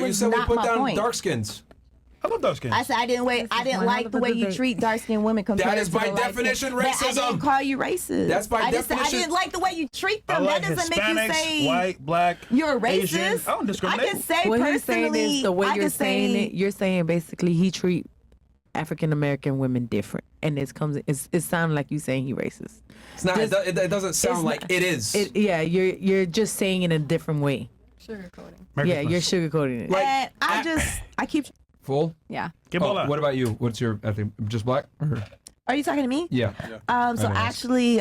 you was said we not put my down point. dark skins. I love dark skin. I said I didn't like the way you treat dark-skinned women compared That is to by the definition light-skinned. But I racism. didn't call you racist. That's by definition. I didn't like the way you treat them. I like That doesn't Hispanics, make you say white, black, you're a racist. Asian. I don't discriminate. I can say What personally. he's saying is the way I you're can saying say, it. You're saying basically he treat African American women different, and it sounds like you saying he racist. It's not. It doesn't sound like it is. Yeah, you're just saying it in a different way. Sugarcoating. Yeah, you're sugarcoating it. Like, and I keep. Full. Yeah. What about you? What's your ethnic? Just black? Are you talking to me? Yeah. So actually,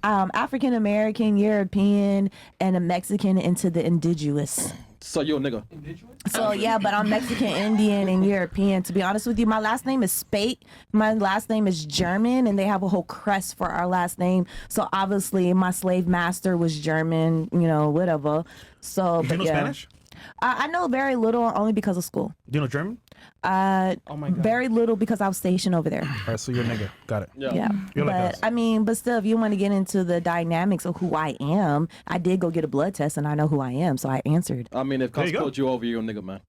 African American, European, and a Mexican into the indigenous. So you're a nigga. So yeah, but I'm Mexican, Indian, and European. To be honest with you, my last name is Spate. My last name is German, and they have a whole crest for our last name. So obviously, my slave master was German. You know, whatever. So, Do you know Spanish? I know very little, only because of school. Do you know German? Oh my God. Very little because I was stationed over there. All right, so you're a nigga. Got it. Yeah. You're like But us. I mean, but still, if you want to get into the dynamics of who I am, I did go get a blood test and I know who I am, so I answered. I mean, if There cops you go. pulled you over, you're a nigga, man.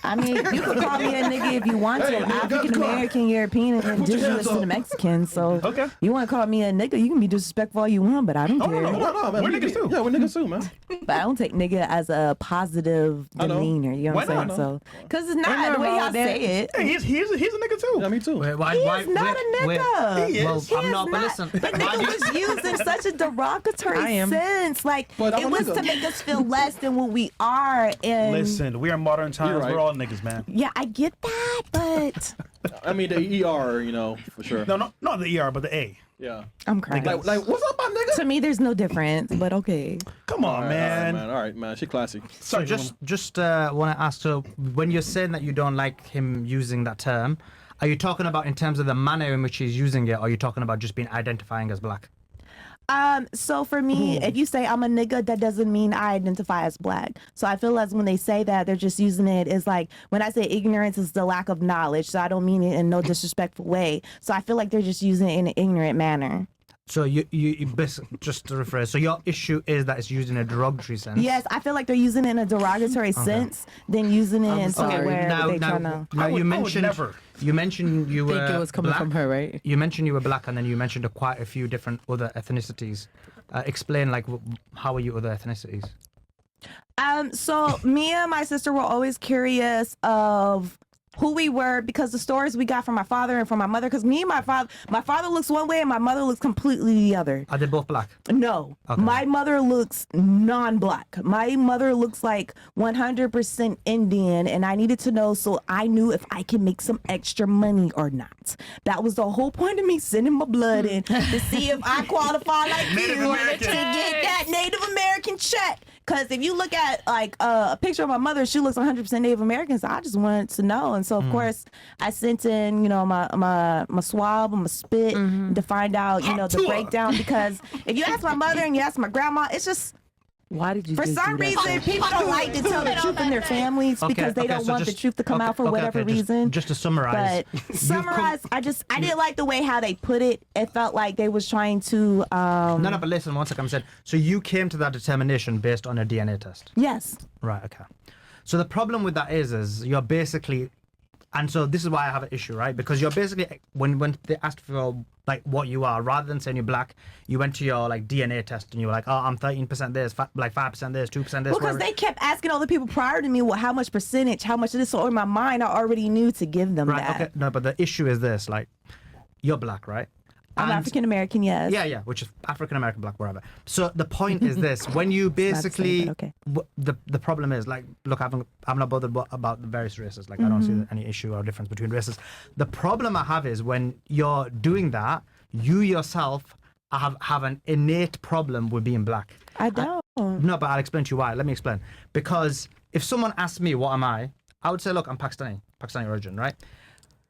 I mean, you can call me a nigga if you want to. African American, European, and indigenous to the Mexicans. So Okay. you want to call me a nigga, you can be disrespectful all you want, but I don't care. No, man. We're niggas too. Yeah, we're niggas too, man. But I don't take nigga as a positive I know. demeanor. You know what Why I'm not? saying? So, because it's Ain't not the nothing way wrong y'all with that. say it. Hey, he's a nigga too. Yeah, me too. Why, He is not a nigga. He is. Well, He I'm is not, but listen. The nigga was used in such a I derogatory am. sense. Like, But I'm it a was nigga. to make us feel less than what we are. And Listen, we are modern times. right. We're all niggas, man. yeah, I get that, but I mean, the ER, you know, for sure. No, not the ER, but the A. Yeah. I'm crying. Like, what's up, my nigga? To me, there's no difference, but okay. Come on, man. All right, man. She classy. So just want to ask, so when you're saying that you don't like him using that term, are you talking about in terms of the manner in which he's using it, or are you talking about just being identifying as black? So for me, if you say I'm a nigga, that doesn't mean I identify as black. So I feel as when they say that, they're just using it as like, when I say ignorance is the lack of knowledge. So I don't mean it in no disrespectful way. So I feel like they're just using it in an ignorant manner. So you just to rephrase, so your issue is that it's used in a derogatory sense. Yes, I feel like they're using it in a derogatory sense than using it into sorry. where they now trying to. you mentioned never. you mentioned you were I think it was coming black. from her, right? You mentioned you were black, and then you mentioned quite a few different other ethnicities. Explain, like, how are you other ethnicities? So me and my sister were always curious of who we were because the stories we got from my father and from my mother. Because me and my father looks one way and my mother looks completely the other. Are they both black? No, Okay. my mother looks non-black. My mother looks like 100% Indian, and I needed to know so I knew if I can make some extra money or not. That was the whole point of me sending my blood in to see if I qualify like Native you American. to get that Native American check. Because if you look at like a picture of my mother, she looks 100% Native American. So I just wanted to know, and so of course I sent in, you know, my swab and my spit to find out, you know, the breakdown. Because if you ask my mother and you ask my grandma, it's just Why did you? for just some do that, reason though? people don't like to tell the truth in their families because they don't so want the just- truth to come out for whatever reason. Just to summarize. But summarize, I didn't like the way how they put it. It felt like they was trying to. No, but listen, one second. I said, so you came to that determination based on a DNA test. Yes. Right, okay. So the problem with that is you're basically, and so this is why I have an issue, right? Because you're basically, when they asked for like what you are, rather than saying you're black, you went to your like DNA test and you were like, oh, I'm 13% this, like 5% this, 2% this. Because whatever. they kept asking all the people prior to me, well, how much percentage, how much of this? So in my mind, I already knew to give them Right, that. okay. No, but the issue is this, like, you're black, right? I'm And- African American, yes. Yeah, which is African American, black, whatever. So the point is this: when you basically, but okay. the problem is like, look, I'm not bothered about the various races. Like, I don't see any issue or difference between races. The problem I have is when you're doing that, you yourself have an innate problem with being black. I don't. No, but I'll explain to you why. Let me explain. Because if someone asked me what am I would say, look, I'm Pakistani origin, right?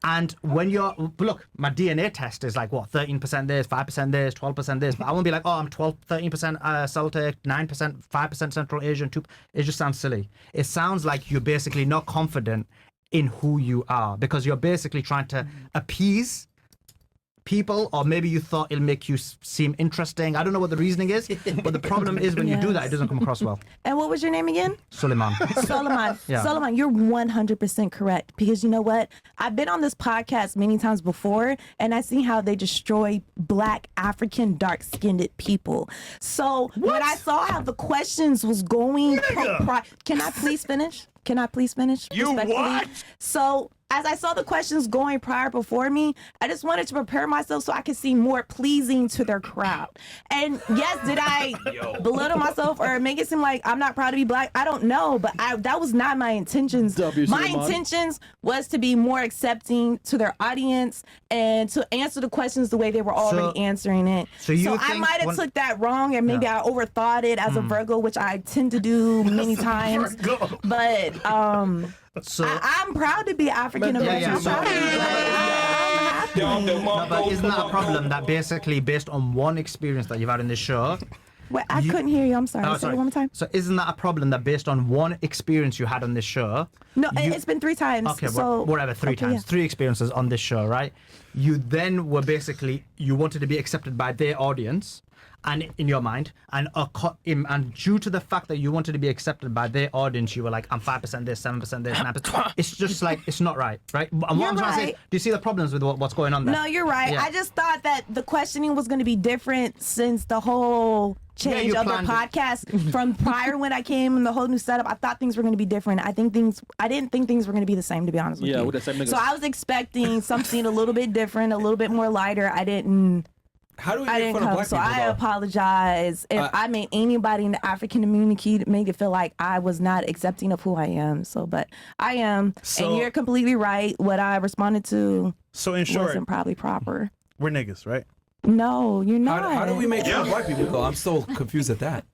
And when look, my DNA test is like, what, 13% this, 5% this, 12% this. But I won't be like, oh, I'm 13% Celtic, 9%, 5% Central Asian, 2%. It just sounds silly. It sounds like you're basically not confident in who you are because you're basically trying to appease people, or maybe you thought it'll make you seem interesting. I don't know what the reasoning is, but the problem is when you do that, it doesn't come across well. And what was your name again? Suleiman. Solomon. Yeah. Solomon, you're 100% correct, because you know what? I've been on this podcast many times before, and I see how they destroy Black, African, dark-skinned people. So when I saw how the questions was going, can I please finish? Can I please finish? You respectfully? what? So as I saw the questions going prior before me, I just wanted to prepare myself so I could seem more pleasing to their crowd. And yes, did I belittle myself or make it seem like I'm not proud to be Black? I don't know, but that was not my intentions. My intentions was to be more accepting to their audience and to answer the questions the way they were already answering it. So I might have took that wrong, and maybe I overthought it as a Virgo, which I tend to do many times. But So, I'm proud to be African American. Yeah, I'm proud to be Black. I'm happy. no, but isn't that a problem that basically based on one experience that you've had in this show? Wait, I couldn't hear you. I'm sorry. Oh, Say sorry. it one more time. So isn't that a problem that based on one experience you had on this show? No, it's been 3 times. Okay, so whatever, three okay, times, yeah. 3 experiences on this show, right? You then were basically, you wanted to be accepted by their audience, and in your mind, and due to the fact that you wanted to be accepted by their audience, you were like, I'm 5% this, 7% this, 9%. It's just like, it's not right, right? And what I'm trying to say, do you see the problems with what's going on there? No, you're right. Yeah. I just thought that the questioning was going to be different since the whole change you of the planned it. podcast from prior when I came and the whole new setup. I thought things were going to be different. I didn't think things were going to be the same, to be honest with you. Yeah, with the same niggas. So I was expecting something a little bit different, a little bit more lighter. I didn't How do we make fun of come, Black so people, I though? apologize if I made anybody in the African community made it feel like I was not accepting of who I am. So, but I am, So- and you're completely right. What I responded to So in short, wasn't probably proper. we're niggas, right? No, you're not. How do we make fun of Black people, though? I'm still confused at that.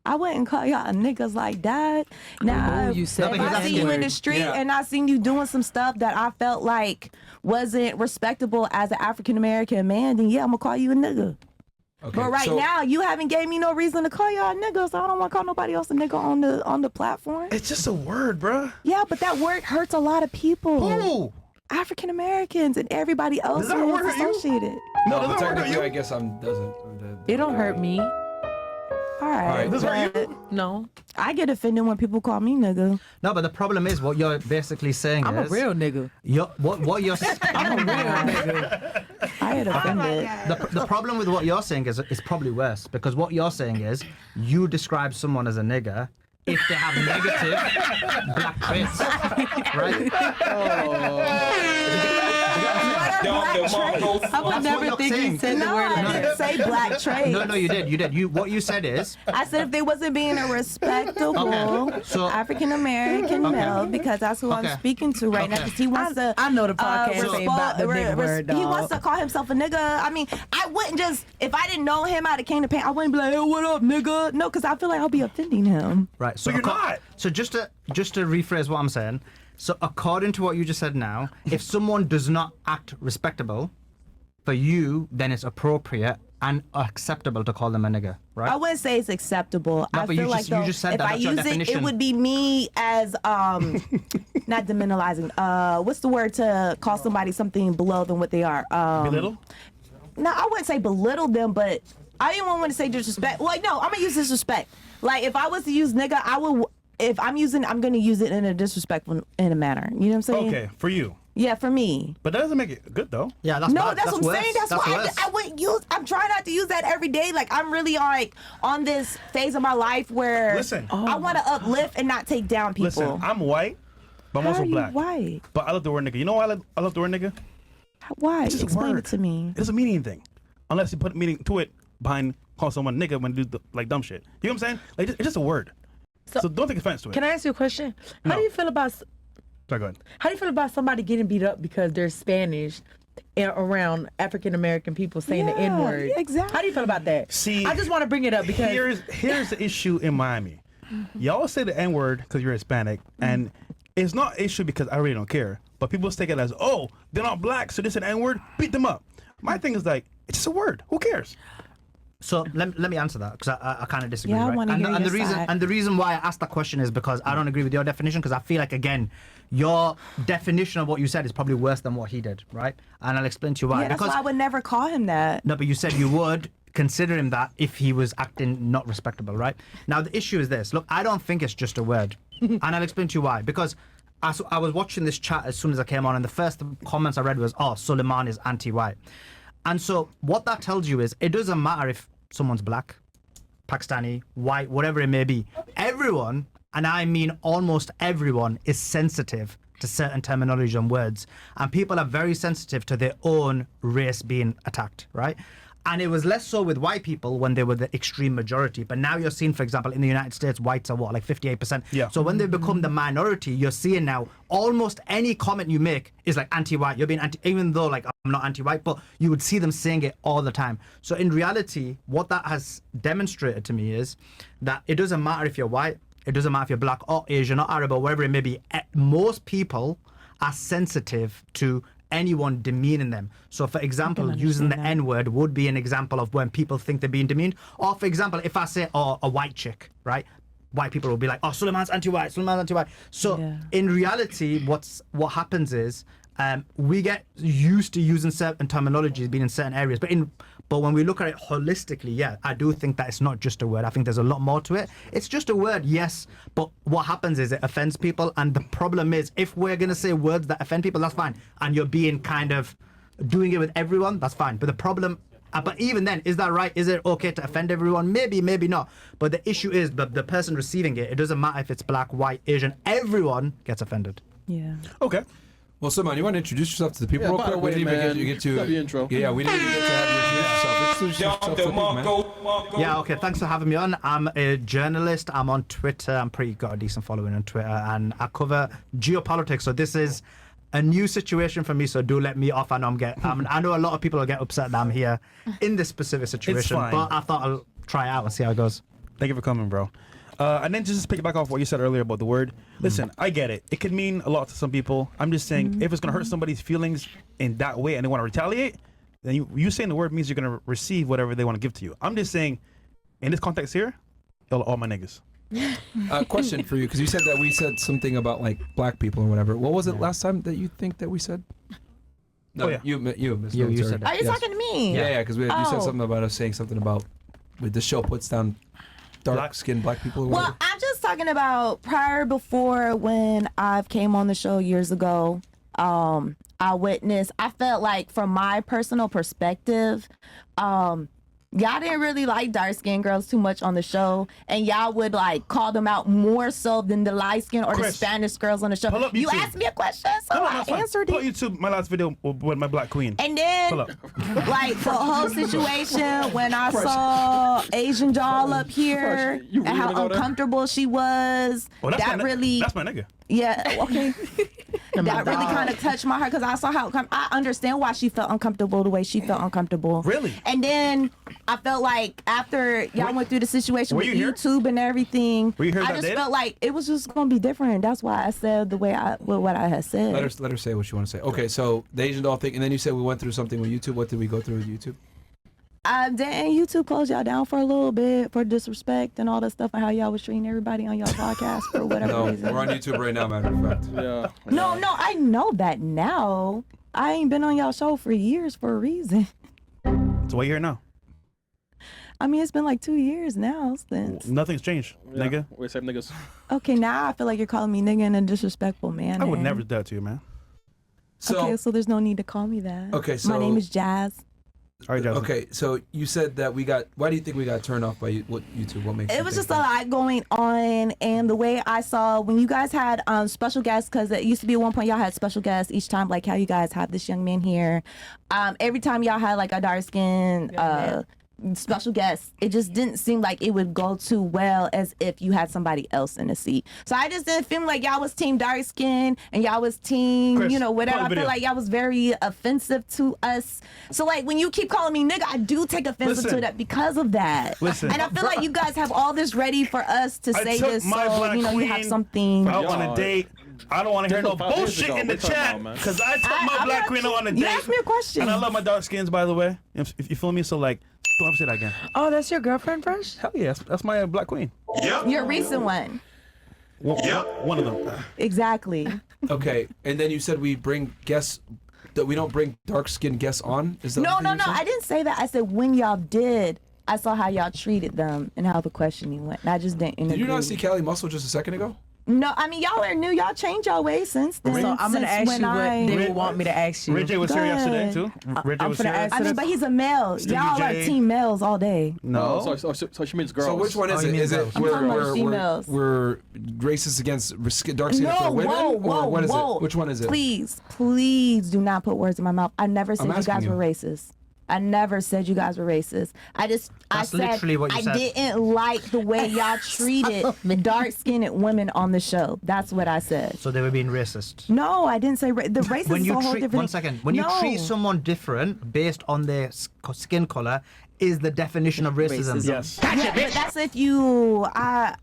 I wouldn't call y'all niggas like that. Now, you said if No, but I he's see you in asking- the street Yeah. and I seen you doing some stuff that I felt like wasn't respectable as an African American man, then yeah, I'm gonna call you a nigga. Okay, But right so- now, you haven't gave me no reason to call y'all a nigga, so I don't want to call nobody else a nigga on the platform. It's just a word, bruh. Yeah, but that word hurts a lot of people. Who? African Americans and everybody else Does that who word is hurt you? associated. No, does but that work on technically, you? I guess I'm doesn't. It don't hurt me. All right. right, Does that hurt but you? No, I get offended when people call me nigga. No, but the problem is what you're basically saying I'm a is real nigga. what you're I'm a real nigga. I get offended. the problem with what you're saying is probably worse, because what you're saying is you describe someone as a nigger if they have negative black traits, right? I would That's never what think you're you saying. said the No, word I nigga. didn't say black traits. No, you did. What you said is I said if they wasn't being a respectable Okay, so- African American male, because that's who I'm Okay. speaking to right now. Okay. Because he wants to. I know the podcast ain't about the nigga word, He dog. wants to call himself a nigga. I mean, I wouldn't just if I didn't know him out of Cane to Paint, I wouldn't be like, "Hey, what up, nigga?" No, because I feel like I'll be offending him. right. So you're not. So just to rephrase what I'm saying. So according to what you just said now, if someone does not act respectable for you, then it's appropriate and acceptable to call them a nigger, right? I wouldn't say it's acceptable. No, I but feel you like just- you though, just said if that. I That's your use it, it definition. would be me as not deminalizing. What's the word to call somebody something below than what they are? Belittle? No, I wouldn't say belittle them, but I didn't want to say disrespect. Like, no, I'm gonna use disrespect. Like, if I was to use nigga, I would. If I'm using, I'm gonna use it in a disrespectful in a manner. You know what I'm saying? Okay, for you. Yeah, for me. But that doesn't make it good, though. Yeah, that's No, bad. that's what I'm worse. saying. That's why worse. I wouldn't use. I'm trying not to use that every day. Like I'm really like on this phase of my life where Listen. I want to uplift and not take down people. Listen, I'm white, but I'm How also are you black. white? But I love the word nigga. You know why I love the word nigga? Why? It's just a Explain word. it to me. It doesn't mean anything. Unless you put meaning to it behind calling someone nigga when you do like dumb shit. You know what I'm saying? Like it's just a word. So don't take offense to it. Can I ask you a question? How No. do you feel about Sorry, go ahead. how do you feel about somebody getting beat up because they're Spanish around African American people saying the Yeah, N word? yeah, exactly. How do you feel about that? See, I just want to bring it up because here's the issue in Miami. Y'all say the N word because you're Hispanic, and it's not an issue because I really don't care. But people take it as, oh, they're not black, so this is an N word. Beat them up. My thing is like, it's just a word. Who cares? So let me answer that because I kind of disagree. Yeah, I right? wanna hear and the your reason side. and the reason why I asked that question is because I don't agree with your definition because I feel like again your definition of what you said is probably worse than what he did, right? And I'll explain to you why. Yeah, that's because why I would never call him that. no, but you said you would consider him that if he was acting not respectable, right? Now the issue is this. Look, I don't think it's just a word, and I'll explain to you why. Because I was watching this chat as soon as I came on, and the first comments I read was, "Oh, Suleiman is anti-white," and so what that tells you is it doesn't matter if someone's black, Pakistani, white, whatever it may be. Everyone, and I mean almost everyone, is sensitive to certain terminology and words, and people are very sensitive to their own race being attacked, right? And it was less so with white people when they were the extreme majority. But now you're seeing, for example, in the United States, whites are what, like 58%? Yeah. So when they become the minority, you're seeing now almost any comment you make is like anti-white. You're being anti, even though like I'm not anti-white, but you would see them saying it all the time. So in reality, what that has demonstrated to me is that it doesn't matter if you're white, it doesn't matter if you're black or Asian or Arab or wherever it may be. Most people are sensitive to anyone demeaning them. So for example, using the N-word would be an example of when people think they're being demeaned. Or for example, if I say, oh, a white chick, right? White people will be like, oh, Suleiman's anti-white, Suleiman's anti-white. So in reality, what happens is we get used to using certain terminologies being in certain areas. But when we look at it holistically, yeah, I do think that it's not just a word. I think there's a lot more to it. It's just a word, yes. But what happens is it offends people. And the problem is if we're going to say words that offend people, that's fine. And you're being kind of doing it with everyone, that's fine. But the problem, but even then, is that right? Is it okay to offend everyone? Maybe, maybe not. But the issue is the person receiving it. It doesn't matter if it's black, white, Asian. Everyone gets offended. Yeah. Okay. Well, Suleiman, you want to introduce yourself to the people Yeah, real by quick? the We way, didn't even man, get to got the intro. Yeah, we didn't even get to have you introduce yourself. Introduce yourself to the people, man. Yeah, okay, thanks for having me on. I'm a journalist. I'm on Twitter. I'm got a decent following on Twitter, and I cover geopolitics. So this is a new situation for me, so do let me off. I know I know a lot of people will get upset that I'm here in this specific situation, fine. but I thought I'll try it out and see how it goes. Thank you for coming, bro. And then just pick back off what you said earlier about the word. Listen, I get it. It could mean a lot to some people. I'm just saying, if it's going to hurt somebody's feelings in that way and they want to retaliate, then you saying the word means you're going to receive whatever they want to give to you. I'm just saying, in this context here, y'all are all my niggas. Question for you, because you said that we said something about like black people or whatever. What was it last time that you think that we said? No, Oh, yeah. you, Miss You Military. said it. Are you Yes. talking to me? Yeah, because you said Oh. something about us saying something about with the show puts down dark-skinned black people or Well, whatever. I'm just talking about before when I've came on the show years ago. I witnessed. I felt like, from my personal perspective, y'all didn't really like dark-skinned girls too much on the show, and y'all would like call them out more so than the light-skinned or the Chris, Spanish girls on the show. pull up You YouTube. asked me a question, so No, I that's fine. answered Pull it. YouTube, my last video with my black queen. And then, Pull up. like, the whole situation when I saw Asian doll up here You and really how wanna go there? uncomfortable she was, Oh, that's that my really, that's my nigga. yeah, okay. That really kind of touched my heart because I saw how I understand why she felt uncomfortable the way she felt uncomfortable. Really? And then I felt like after y'all went through the situation were with you here? YouTube and everything, Were you here I that just day? felt like it was just gonna be different. That's why I said the way what I had said. Let her say what you want to say. Okay, so the Asian doll thing, and then you said we went through something with YouTube. What did we go through with YouTube? Didn't YouTube close y'all down for a little bit for disrespect and all that stuff and how y'all was treating everybody on y'all podcast for whatever No, reason? we're on YouTube right now, matter of fact. Yeah. No, I know that now. I ain't been on y'all show for years for a reason. So why you here now? I mean, it's been like 2 years now since. Nothing's changed, Yeah. nigga. We're same niggas. Okay, now I feel like you're calling me nigga in a disrespectful manner. I would never do that to you, man. So Okay, so there's no need to call me that. Okay, my so- name is Jazz. All right, Justin. okay, so you said that we got. Why do you think we got turned off by YouTube? What makes It you was think just a that? lot going on, and the way I saw when you guys had special guests, because it used to be at one point y'all had special guests each time, like how you guys have this young man here. Every time y'all had like a dark skin special guest, it just didn't seem like it would go too well as if you had somebody else in the seat. So I just didn't feel like y'all was team dark skin and y'all was team, Chris, whatever. play the I feel video. like y'all was very offensive to us. So like when you keep calling me nigga, I do take offense Listen. to that because of that. Listen. And I feel like you guys have all this ready for us to I say took this, my so black you have queen something. out on a Y'all- date. I don't want to hear no That's what 5 years bullshit ago. in the What you talking chat about, man? because I took my I'm black not- queen out on a You date. asked me a question. And I love my dark skins, by the way. If you feel me, so like, Don't ever say that again. Oh, that's your girlfriend, Fresh? Hell yeah, that's my black queen. Your recent one. One of them. Exactly. Okay, and then you said we bring guests, that we don't bring dark-skinned guests on? Is that No, what no, you no. said? I didn't say that. I said when y'all did, I saw how y'all treated them and how the questioning went. And I just didn't Did you not agree. see Callie Muscle just a second ago? No, I mean y'all are new. Y'all changed y'all ways since then. So I'm gonna Since ask when you what they Ray- would want me to ask you. Ray J was Go here yesterday ahead. too. Ray J I'm was finna here. ask- I mean, but he's a male. Stevie Y'all are J. team males all day. No. So she means girls. So which one is Oh, you it? mean Is it those. I'm talking about females. we're racist against dark skin No, for women? whoa, whoa, or what is whoa. it? Which one is it? Please, please do not put words in my mouth. I never said you asking guys you. were racist. I never said you guys were racist. I That's said literally what you I said. didn't like the way y'all treated dark-skinned women on the show. That's what I said. So they were being racist. No, I didn't say the racist When is you a whole treat different. one second, when you No. treat someone different based on their skin color, is the definition of racism. Yes. Yeah, but that's if you. I'm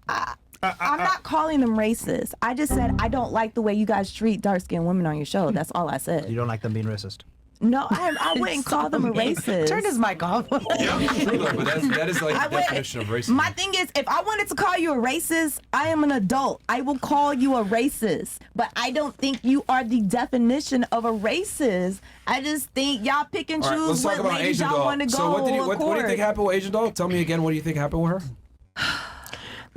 not calling them racist. I just said I don't like the way you guys treat dark-skinned women on your show. That's all I You said. don't like them being racist. No, I wouldn't call them a racist. Turn his mic off. But that is like I the would- definition of racism. My thing is, if I wanted to call you a racist, I am an adult. I will call you a racist. But I don't think you are the definition of a racist. I just think y'all pick and All right, choose let's talk what about ladies Asian y'all want to Doll. go So what do you accord. think happened with Asian Doll? Tell me again, what do you think happened with her?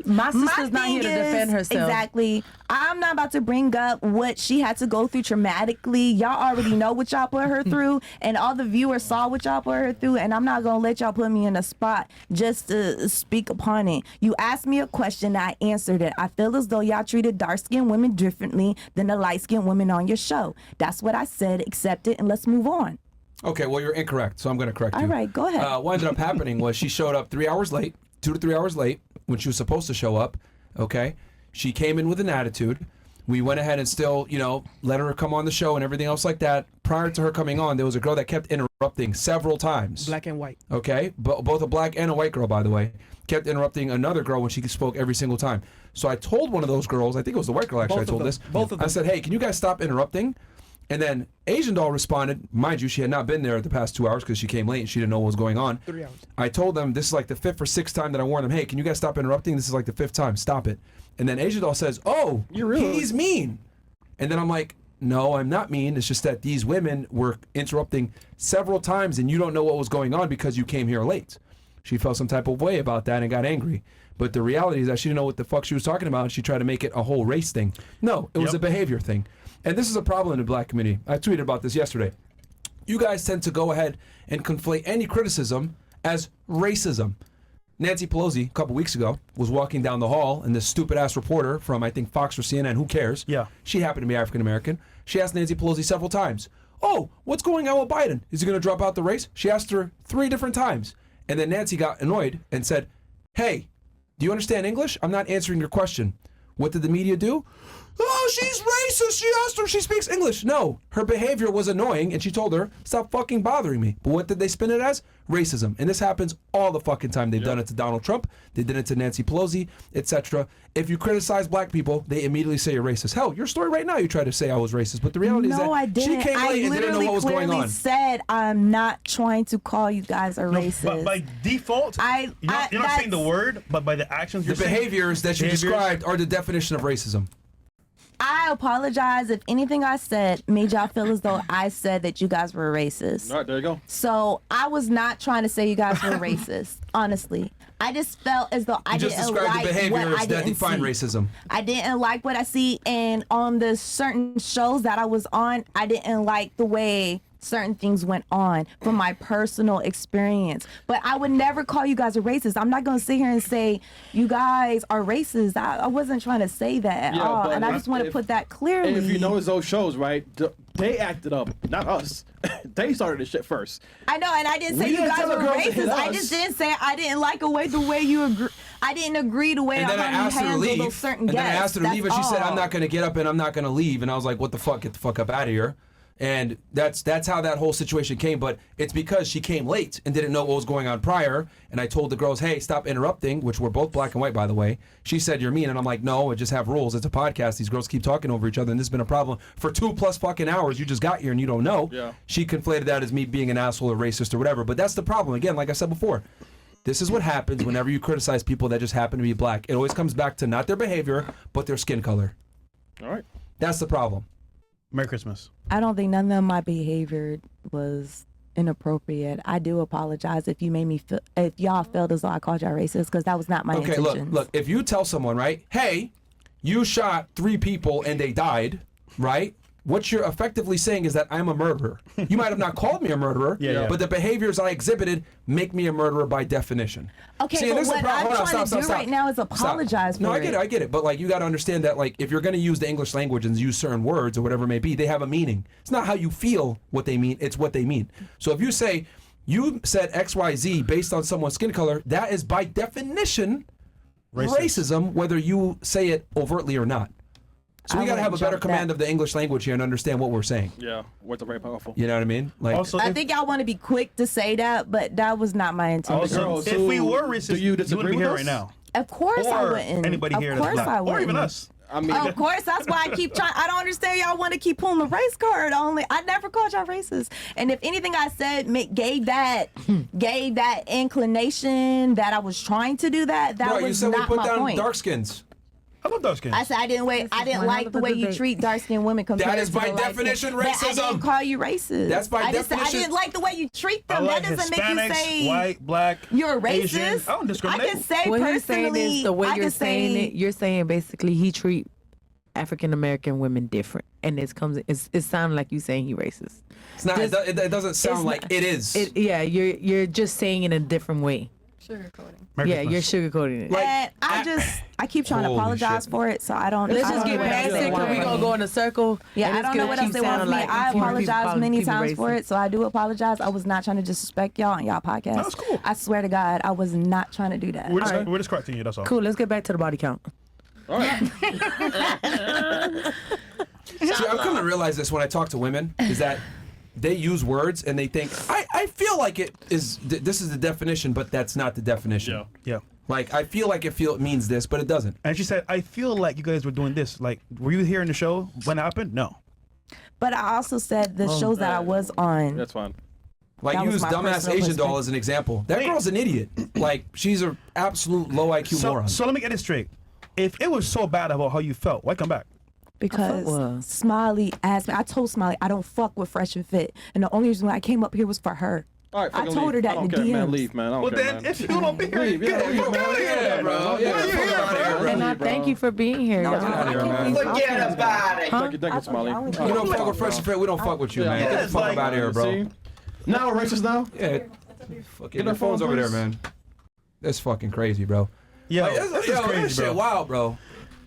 My My sister's not here to thing is- defend herself. Exactly. I'm not about to bring up what she had to go through traumatically. Y'all already know what y'all put her through, and all the viewers saw what y'all put her through, and I'm not going to let y'all put me in a spot just to speak upon it. You asked me a question, I answered it. I feel as though y'all treated dark-skinned women differently than the light-skinned women on your show. That's what I said. Accept it, and let's move on. Okay, well, you're incorrect, so I'm going to correct you. All right, go ahead. What ended up happening was she showed up 3 hours late, 2 to 3 hours late, when she was supposed to show up, okay? She came in with an attitude. We went ahead and still, let her come on the show and everything else like that. Prior to her coming on, there was a girl that kept interrupting several times. Black and white. Okay? Both a black and a white girl, by the way, kept interrupting another girl when she spoke every single time. So I told one of those girls, I think it was the white girl actually, Both I of told them. this. Both of I them. said, hey, can you guys stop interrupting? And then Asian Doll responded. Mind you, she had not been there the past 2 hours because she came late and she didn't know what was going on. 3 hours. I told them this is like the 5th or 6th time that I warned them, hey, can you guys stop interrupting? This is like the 5th time. Stop it. And then Asian Doll says, oh, he's mean. And then I'm like, no, I'm not mean. It's just that these women were interrupting several times and you don't know what was going on because you came here late. She felt some type of way about that and got angry. But the reality is that she didn't know what the fuck she was talking about and she tried to make it a whole race thing. No, it was a behavior thing. And this is a problem in the black community. I tweeted about this yesterday. You guys tend to go ahead and conflate any criticism as racism. Nancy Pelosi, a couple weeks ago, was walking down the hall, and this stupid-ass reporter from, I think, Fox or CNN, who cares? Yeah. She happened to be African-American. She asked Nancy Pelosi several times, oh, what's going on with Biden? Is he going to drop out the race? She asked her 3 different times. And then Nancy got annoyed and said, hey, do you understand English? I'm not answering your question. What did the media do? Oh, she's racist. She asked her if she speaks English. No, her behavior was annoying, and she told her, stop fucking bothering me. But what did they spin it as? Racism. And this happens all the fucking time. They've done it to Donald Trump. They did it to Nancy Pelosi, etc. If you criticize black people, they immediately say you're racist. Hell, your story right now, you tried to say I was racist. But the reality is that No, I didn't. she came late and didn't know what was going clearly on. said I'm not trying to call you guys a racist. But by default, you're not saying the word, but by the actions you're The saying. behaviors that you Behaviors. described are the definition of racism. I apologize if anything I said made y'all feel as though I said that you guys were racist. All right, there you go. So I was not trying to say you guys were racist, honestly. I just felt as though I You just didn't described like the what behaviors I that didn't define see. racism. I didn't like what I see, and on the certain shows that I was on, I didn't like the way certain things went on from my personal experience. But I would never call you guys a racist. I'm not going to sit here and say you guys are racist. I wasn't trying to say that at Yeah, all, but and I just want to if- put that clearly. And if you notice those shows, right, they acted up, not us. They started this shit first. I know, and I didn't say We you didn't guys tell the were girls to hit racist. I us. just didn't say I didn't like the way you agree. I didn't agree the way And how then I you asked her to handle leave. those certain And then I guests. asked her to leave, and That's she said, I'm all. not going to get up and I'm not going to leave. And I was like, what the fuck? Get the fuck up out of here. And that's how that whole situation came. But it's because she came late and didn't know what was going on prior. And I told the girls, hey, stop interrupting, which we're both black and white, by the way. She said, you're mean. And I'm like, no, I just have rules. It's a podcast. These girls keep talking over each other. And this has been a problem for 2+ fucking hours. You just got here and you don't know. Yeah. She conflated that as me being an asshole or racist or whatever. But that's the problem. Again, like I said before, this is what happens whenever you criticize people that just happen to be black. It always comes back to not their behavior, but their skin color. All right. That's the problem. Merry Christmas. I don't think none of my behavior was inappropriate. I do apologize if you made me feel, if y'all felt as though I called y'all racist, because that was not my Okay, intentions. look, if you tell someone, right, hey, you shot 3 people and they died, right? What you're effectively saying is that I'm a murderer. You might have not called me a murderer, Yeah. but the behaviors I exhibited make me a murderer by definition. Okay, See, but this is the what problem. I'm Hold on, trying to do stop. right now is apologize for No, it. I get it. But like, you got to understand that, like, if you're going to use the English language and use certain words or whatever it may be, they have a meaning. It's not how you feel what they mean. It's what they mean. So if you say you said XYZ based on someone's skin color, that is by definition racism, whether you say it overtly or not. So we I got to have a wouldn't better jump command that. of the English language here and understand what we're saying. Yeah. Words are very powerful. You know what I mean? Like, Also, I if, think y'all want to be quick to say that, but that was not my intention. Also, also, if so we were racist, do you wouldn't disagree be here with right us? now. Of course I Or wouldn't. anybody here Of that's course black. I wouldn't. Or even us. I mean, Of course, that's why I keep trying. I don't understand y'all want to keep pulling the race card. I never called y'all racist. And if anything I said gave that inclination that I was trying to do that, that bro, you was said we not put my down point. dark skins. I love dark skin. I said I didn't why like not the way the you debate? treat dark skinned women compared That is to by the light definition skin. But I racism. didn't call you racist. That's by I just said I definition- didn't like the way you treat I them. like That doesn't make you Hispanics, say white, black, you're a racist. Asian. I don't discriminate. I can say What he's saying personally, is the way I you're can saying say, it. You're saying basically he treat African American women different, and it sounds like you saying he racist. It's not. Just- it doesn't sound it's like not- it is. Yeah, you're just saying it in a different way. Merry Yeah, Christmas. you're sugarcoating it. Like, and I keep trying to Holy apologize shit. for it, so I don't. Let's I just don't get know what past else it they because want we from gonna me. go in a circle. Yeah, and I it's don't know gonna what else keep they want from me. sounding like I people apologize calling many people times for racist. it, so I do apologize. I was not trying to disrespect y'all and y'all podcast. That's cool. I swear to God, I was not trying to do that. We're just correcting you. That's all. Cool. Let's get back to the body count. all right. See, I'm coming to realize this when I talk to women is that they use words and they think I feel like it is. This is the definition, but that's not the definition. Yeah. Yeah. Like I feel like it means this, but it doesn't. And she said, I feel like you guys were doing this. Like, were you here in the show when it happened? No. But I also said the shows that I was on. That's fine. Like That was use my dumbass personal Asian doll perspective. as an example. That girl's an idiot. Like she's an absolute low IQ moron. So let me get this straight. If it was so bad about how you felt, why come back? Because was. Smiley asked me. I told Smiley I don't fuck with Fresh and Fit, and the only reason why I came up here was for her. All right, I fucking told leave. her that I don't in care, the man. DMs. Leave, man. I don't Well, care, then, man. if you don't be here, Leave, yeah, get leave, the fuck man. out of here, Yeah, bro. Yeah, Why you fuck here, outta here, bro? bro. And I thank you for being here. Get y'all. outta here, man. Forget about it. Thank you, Smiley. You don't fuck with Fresh and Fit, we don't fuck with you, man. Yeah, Get the it's fuck like- out of here, bro. See? Now we're racist now? Yeah. Fucking Get your our phone's phone, over there, please. man. That's fucking crazy, bro. Yo, Like, this is that crazy, shit bro. wild, bro.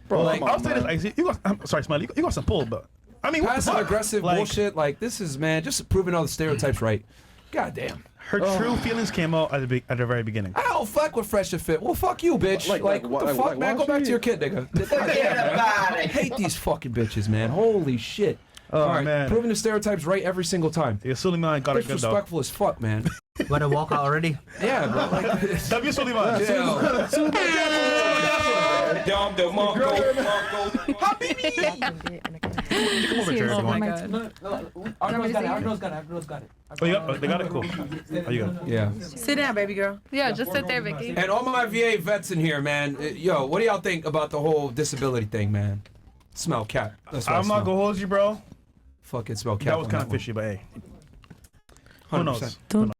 Bro, Like, come I'll on, say this, man. Icy. I'm sorry, Smiley. You got some pull, but I mean, what the Passive fuck? aggressive Like, bullshit, like this is, man, just proving all the stereotypes right. God damn. Her true feelings came out at the very beginning. I don't fuck with Fresh and Fit. Well, fuck you, bitch. Like, Like, like, what the like, fuck, like, man? why Go back she- to your kid, nigga. Forget about I it. hate these fucking bitches, man. Holy shit. Oh, All right, man. proving the stereotypes right every single time. Yeah, Suleiman got it good though. Disrespectful as fuck, man. Want to walk out already? Yeah, bro. Like, W Suleiman. yeah. Come over here, Oh my everyone. God. Oh, you got, they got it? Cool. Oh, you got it. Yeah. Sit down, baby girl. Yeah, just sit there, Vicky. And all my VA vets in here, man. Yo, what do y'all think about the whole disability thing, man? Smell cat. That's what I I'm not smell. gonna hold you, bro. Fucking smell cat. That was on kind of one. fishy, but hey. Who 100%. knows? Don't